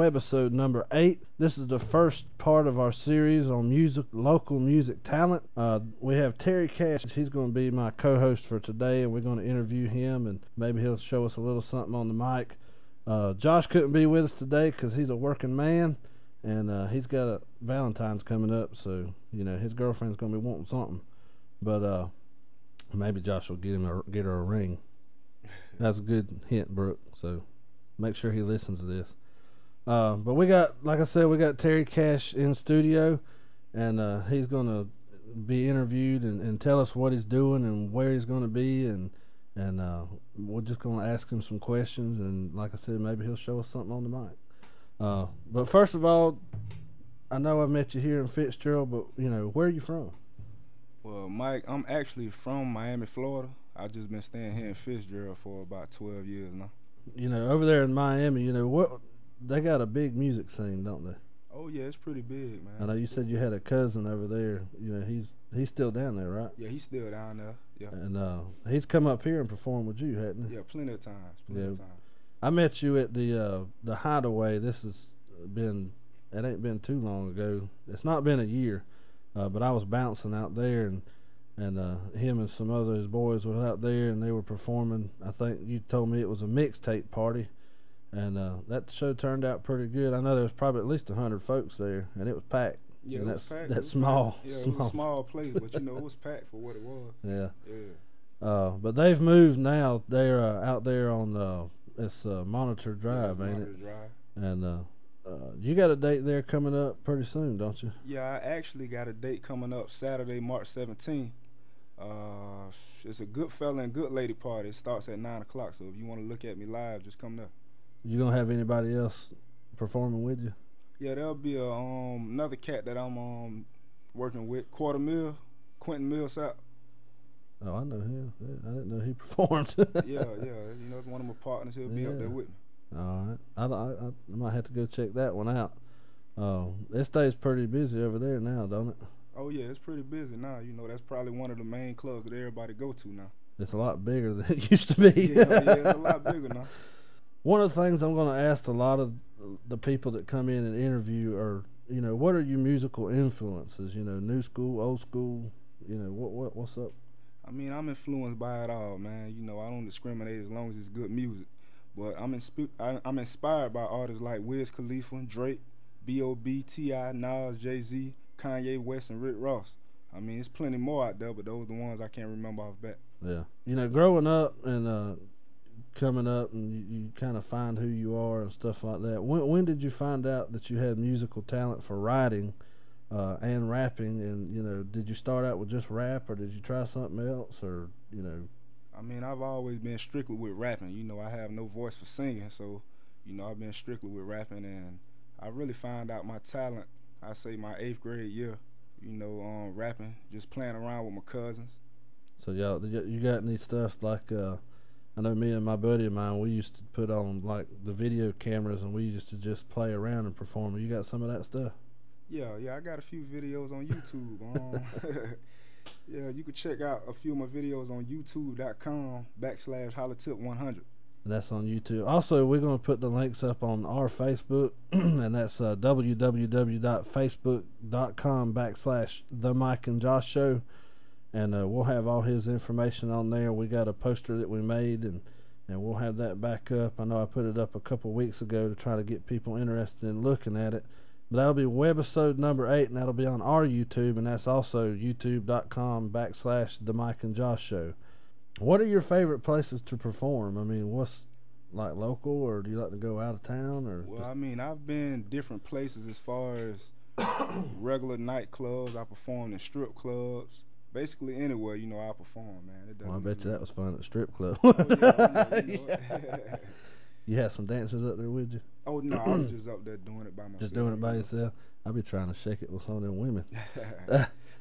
Webesode number 8. This is the first part of our series on local music talent. We have Terry Cash. He's going to be my co-host for today, and we're going to interview him, and maybe he'll show us a little something on the mic. Josh couldn't be with us today because he's a working man, and he's got a Valentine's coming up, so his girlfriend's going to be wanting something. But maybe Josh will get her a ring. That's a good hint, Brooke. So make sure he listens to this. But we got, like I said, we got Terry Cash in studio, and he's going to be interviewed and tell us what he's doing and where he's going to be, and we're just going to ask him some questions, and like I said, maybe he'll show us something on the mic. But first of all, I know I've met you here in Fitzgerald, but where are you from? Well, Mike, I'm actually from Miami, Florida. I've just been staying here in Fitzgerald for about 12 years now. Over there in Miami, what they got a big music scene, don't they? Oh yeah, it's pretty big, man. I know you said you had a cousin over there. He's still down there, right? Yeah, he's still down there. Yeah. And he's come up here and performed with you, hadn't he? Yeah, plenty of times. I met you at the Hideaway. It ain't been too long ago. It's not been a year, but I was bouncing out there, and him and some other his boys were out there, and they were performing. I think you told me it was a mixtape party, and that show turned out pretty good. I know there was probably at least 100 folks there, and it was packed. Yeah, and it was packed. That's small. Yeah, it was a small place, but it was packed for what it was. Yeah. Yeah. But they've moved now. They're out there on it's Monitor Drive, ain't it? Drive. And you got a date there coming up pretty soon, don't you? Yeah, I actually got a date coming up Saturday, March 17th. It's a good fella and good lady party. It starts at 9 o'clock, so if you want to look at me live, just come there. You gonna have anybody else performing with you? Yeah, there'll be another cat that I'm working with, Quentin Millsap. Oh, I know him. Yeah, I didn't know he performed. yeah, it's one of my partners. He'll be up there with me. All right, I might have to go check that one out. It stays pretty busy over there now, don't it? Oh yeah, it's pretty busy now. That's probably one of the main clubs that everybody go to now. It's a lot bigger than it used to be. yeah, it's a lot bigger now. One of the things I'm going to ask a lot of the people that come in and interview are, what are your musical influences? New school, old school. What's up? I mean, I'm influenced by it all, man. I don't discriminate as long as it's good music. But I'm inspired by artists like Wiz Khalifa, Drake, B.O.B., T.I., Nas, Jay-Z, Kanye West, and Rick Ross. I mean, there's plenty more out there, but those are the ones I can't remember off bat. Yeah. Growing up and coming up, and you kind of find who you are and stuff like that. When did you find out that you had musical talent for writing and rapping? And, did you start out with just rap, or did you try something else, or, I mean, I've always been strictly with rapping. I have no voice for singing, so, I've been strictly with rapping, and I really found out my talent, I say my 8th grade year, rapping, just playing around with my cousins. So, y'all, you got any stuff like, I know me and my buddy of mine, we used to put on, like, the video cameras, and we used to just play around and perform. You got some of that stuff? Yeah, I got a few videos on YouTube. Yeah, you can check out a few of my videos on youtube.com/hollytip100. And that's on YouTube. Also, we're going to put the links up on our Facebook, and that's www.facebook.com/The Mike and Josh Show. And we'll have all his information on there. We got a poster that we made, and we'll have that back up. I know I put it up a couple of weeks ago to try to get people interested in looking at it. But that'll be Webesode number 8, and that'll be on our YouTube, and that's also youtube.com/The Mike and Josh Show. What are your favorite places to perform? I mean, what's like local, or do you like to go out of town? Or well, I mean, I've been different places as far as regular nightclubs. I performed in strip clubs. Basically anywhere, I perform, man. It I bet you that was fun at the strip club. Oh, yeah. You had some dancers up there with you? Oh, no, I was just up there doing it by myself. Just doing it by yourself? I'll be trying to shake it with some of them women.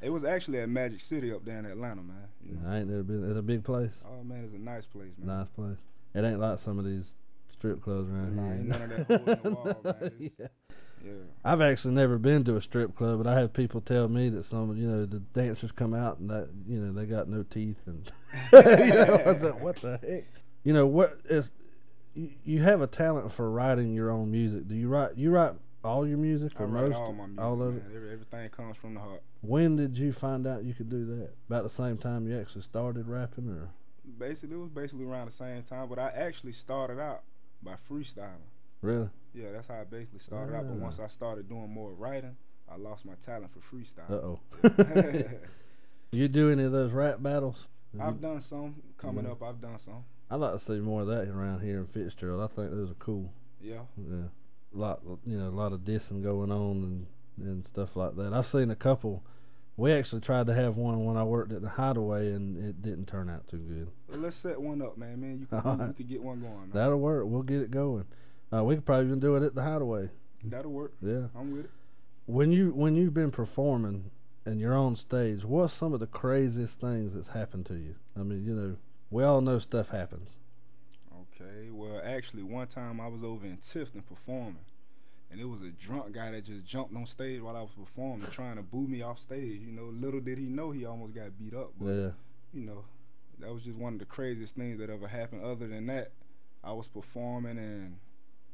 It was actually at Magic City up there in Atlanta, man. I ain't never been. It's a big place. Oh, man, it's a nice place, man. Nice place. It ain't like some of these strip clubs around here. Ain't none of that hole in the wall, man. Yeah. I've actually never been to a strip club, but I have people tell me that some, the dancers come out and that, they got no teeth, and what the heck? you have a talent for writing your own music. Do you write all your music or I write most all my music, all of man. it? Everything comes from the heart. When did you find out you could do that? About the same time you actually started rapping, or? Basically, it was basically around the same time, but I actually started out by freestyling. Really? Yeah, that's how I basically started out. But once I started doing more writing, I lost my talent for freestyle. You do any of those rap battles? I've done some. Coming up, I've done some. I'd like to see more of that around here in Fitzgerald. I think those are cool. Yeah. Yeah. A lot of dissing going on and stuff like that. I've seen a couple. We actually tried to have one when I worked at the Hideaway, and it didn't turn out too good. Well, let's set one up, man. You could get one going, man. That'll work. We'll get it going. We could probably even do it at the Hideaway. That'll work. Yeah. I'm with it. When you've been performing and you're on stage, what's some of the craziest things that's happened to you? I mean, we all know stuff happens. Okay. Well, actually, one time I was over in Tifton performing, and it was a drunk guy that just jumped on stage while I was performing, trying to boo me off stage. Little did he know he almost got beat up. But, that was just one of the craziest things that ever happened. Other than that, I was performing, and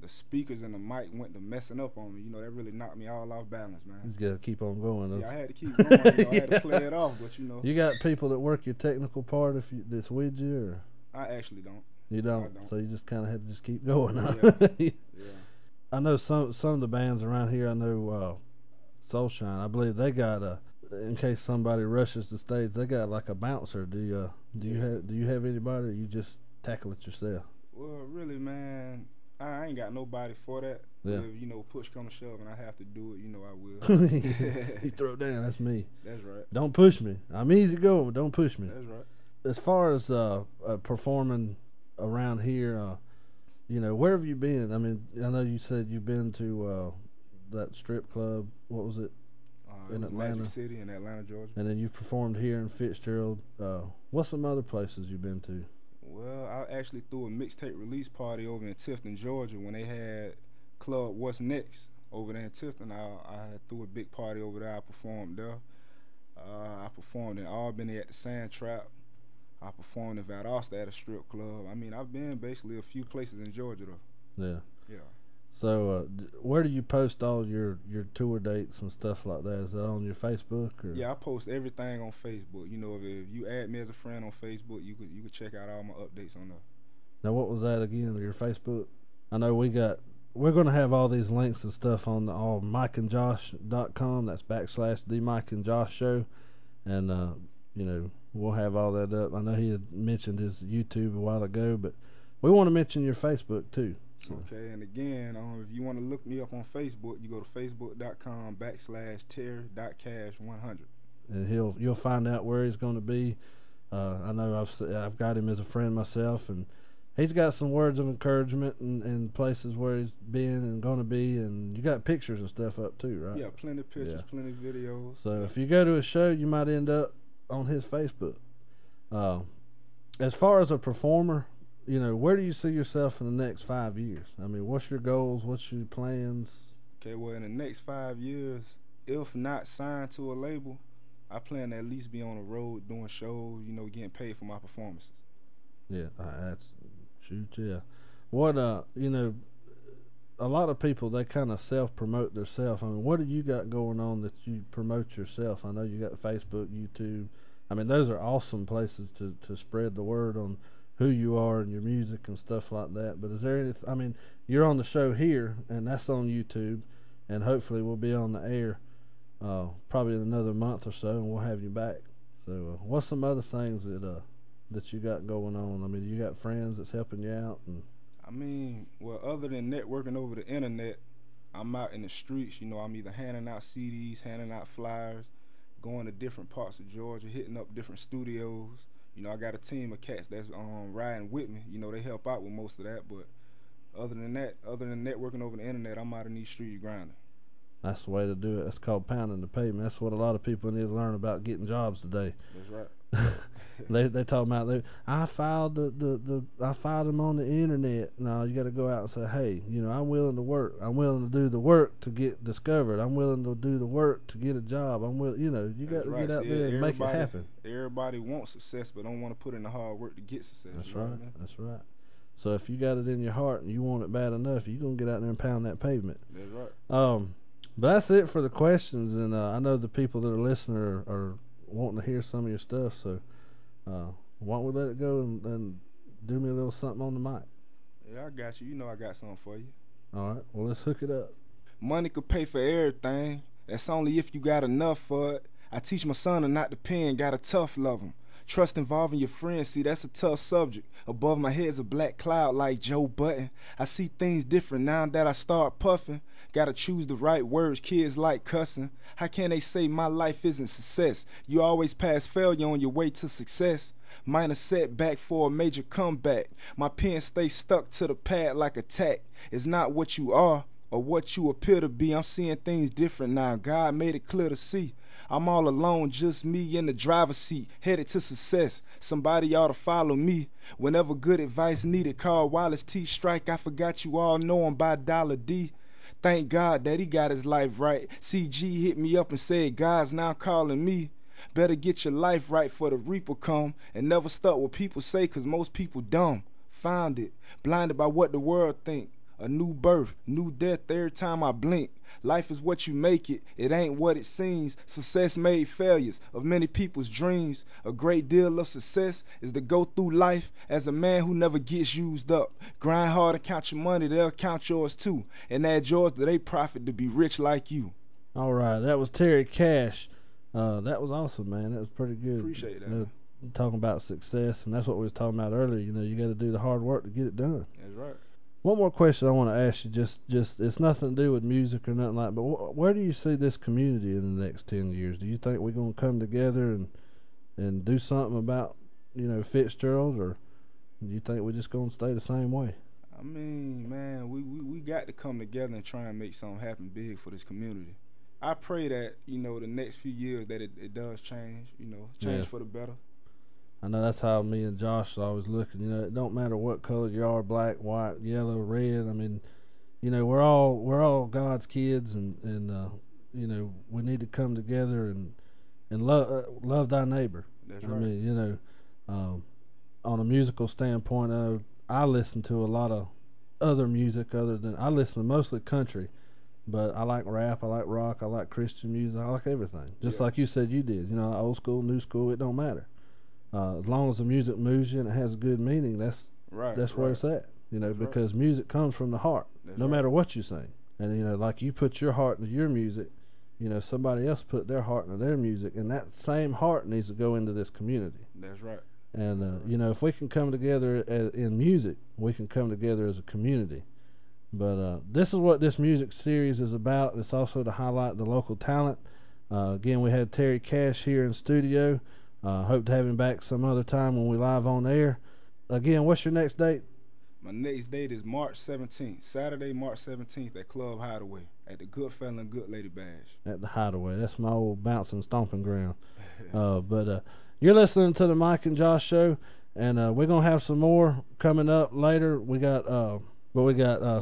the speakers and the mic went to messing up on me. That really knocked me all off balance, man. You got to keep on going. Yeah, I had to keep going. I had to play it off, but You got people that work your technical part that's with you, or? I actually don't. You don't? I don't. So you just kind of had to just keep going, huh? Yeah. I know some of the bands around here. I know Soulshine. I believe they got in case somebody rushes the stage, they got like a bouncer. Do you have anybody, or you just tackle it yourself? Well, really, man, I ain't got nobody for that. Yeah. If push come to shove and I have to do it, I will. You throw it down. That's me. That's right. Don't push me. I'm easy going, but don't push me. That's right. As far as performing around here, where have you been? I mean, I know you said you've been to that strip club. What was it? In Atlanta. Magic City in Atlanta, Georgia. And then you've performed here in Fitzgerald. What's some other places you've been to? Well, I actually threw a mixtape release party over in Tifton, Georgia, when they had Club What's Next over there in Tifton. I threw a big party over there. I performed there. I performed in Albany at the Sand Trap. I performed in Valdosta at a strip club. I mean, I've been basically a few places in Georgia, though. Yeah. Yeah. So, where do you post all your tour dates and stuff like that? Is that on your Facebook? Or? Yeah, I post everything on Facebook. If you add me as a friend on Facebook, you could check out all my updates on there. Now, what was that again? Your Facebook? I know we're going to have all these links and stuff on MikeandJosh.com. That's / the Mike and Josh Show, and we'll have all that up. I know he had mentioned his YouTube a while ago, but we want to mention your Facebook too. So. Okay, and again, if you want to look me up on Facebook, you go to facebook.com / Terry.cash100. And you'll find out where he's going to be. I know I've got him as a friend myself, and he's got some words of encouragement and places where he's been and going to be, and you got pictures and stuff up too, right? Yeah, plenty of pictures, plenty of videos. So if you go to a show, you might end up on his Facebook. As far as a performer, where do you see yourself in the next 5 years? I mean, what's your goals? What's your plans? Okay, well, in the next 5 years, if not signed to a label, I plan to at least be on the road doing shows, getting paid for my performances. Yeah, yeah. What, a lot of people, they kind of self-promote themselves. I mean, what do you got going on that you promote yourself? I know you got Facebook, YouTube. I mean, those are awesome places to spread the word on who you are and your music and stuff like that. But is there anything? I mean, you're on the show here, and that's on YouTube, and hopefully we'll be on the air probably in another month or so, and we'll have you back. So, what's some other things that you got going on? I mean, you got friends that's helping you out, and I mean, well, other than networking over the internet, I'm out in the streets. I'm either handing out CDs, handing out flyers, going to different parts of Georgia, hitting up different studios. I got a team of cats that's riding with me. They help out with most of that. But other than networking over the internet, I'm out in these streets grinding. That's the way to do it. That's called pounding the pavement. That's what a lot of people need to learn about getting jobs today. That's right. They talking about I filed I filed them on the internet. No, you got to go out and say, hey, I'm willing to work. I'm willing to do the work to get discovered. I'm willing to do the work to get a job. I'm willing. You got to get out there and make it happen. Everybody wants success, but don't want to put in the hard work to get success. That's right. That's right. So if you got it in your heart and you want it bad enough, you're going to get out there and pound that pavement. That's right. But that's it for the questions. And I know the people that are listening are wanting to hear some of your stuff. So why don't we let it go and do me a little something on the mic? Yeah, I got you. You know I got something for you. All right. Well, let's hook it up. Money could pay for everything. That's only if you got enough for it. I teach my son to not depend, got a tough love him. Trust involving your friends, see, that's a tough subject. Above my head's a black cloud like Joe Button. I see things different now that I start puffing. Gotta choose the right words, kids like cussing. How can they say my life isn't success? You always pass failure on your way to success. Minor setback for a major comeback. My pen stays stuck to the pad like a tack. It's not what you are or what you appear to be. I'm seeing things different now. God made it clear to see. I'm all alone, just me in the driver's seat, headed to success. Somebody ought to follow me. Whenever good advice needed, call Wallace T. Strike. I forgot you all know him by Dollar D. Thank God that he got his life right. CG hit me up and said, God's now calling me. Better get your life right for the reaper come. And never stuck what people say, cause most people dumb. Found it, blinded by what the world think. A new birth, new death every time I blink. Life is what you make it, it ain't what it seems. Success made failures of many people's dreams. A great deal of success is to go through life as a man who never gets used up. Grind hard and count your money, they'll count yours too. And add yours to they profit to be rich like you. All right, that was Terry Cash. That was awesome, man. That was pretty good. Appreciate that. Talking about success, and that's what we was talking about earlier. You know, you got to do the hard work to get it done. That's right. One more question I want to ask you, just it's nothing to do with music or nothing like that, but where do you see this community in the next 10 years? Do you think we're going to come together and do something about, Fitzgerald, or do you think we're just going to stay the same way? I mean, man, we got to come together and try and make something happen big for this community. I pray that, the next few years that it does change, change for the better. I know that's how me and Josh are always looking. It don't matter what color you are, black, white, yellow, red. I mean, we're all God's kids, and we need to come together and love thy neighbor. That's right. I mean, on a musical standpoint, I listen to a lot of other music other than I listen to mostly country, but I like rap, I like rock, I like Christian music, I like everything. Just like you said you did. Old school, new school, it don't matter. As long as the music moves you and it has a good meaning, that's where it's at. Because music comes from the heart, no matter what you sing. And like you put your heart into your music, somebody else put their heart into their music, and that same heart needs to go into this community. That's right. And if we can come together in music, we can come together as a community. But this is what this music series is about. It's also to highlight the local talent. Again, we had Terry Cash here in studio. Hope to have him back some other time when we live on air. Again, what's your next date? My next date is March 17th, Saturday, March 17th at Club Hideaway at the Good Fella and Good Lady Bash. At the Hideaway. That's my old bouncing stomping ground. But you're listening to the Mike and Josh Show, and we're going to have some more coming up later. We got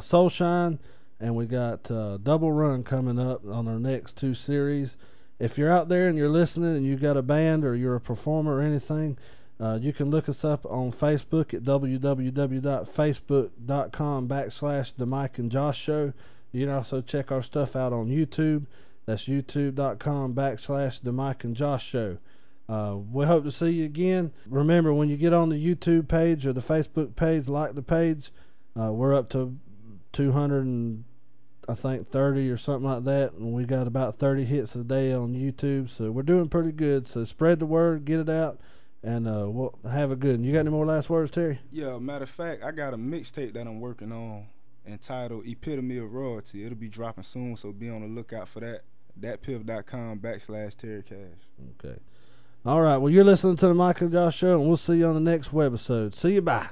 Soul Shine, and we got Double Run coming up on our next two series. If you're out there and you're listening and you've got a band or you're a performer or anything, you can look us up on Facebook at www.facebook.com/The Mike and Josh Show. You can also check our stuff out on YouTube. That's youtube.com/The Mike and Josh Show. We hope to see you again. Remember, when you get on the YouTube page or the Facebook page, like the page. We're up to 230 or something like that, and we got about 30 hits a day on YouTube, so we're doing pretty good. So spread the word, get it out, and we'll have a good one. You got any more last words, Terry? Yeah, matter of fact, I got a mixtape that I'm working on entitled Epitome of Royalty. It'll be dropping soon, so be on the lookout for that. thatpiff.com/Terry Cash. Okay. All right, well, you're listening to the Mike and Josh Show, and we'll see you on the next webisode. See you, bye.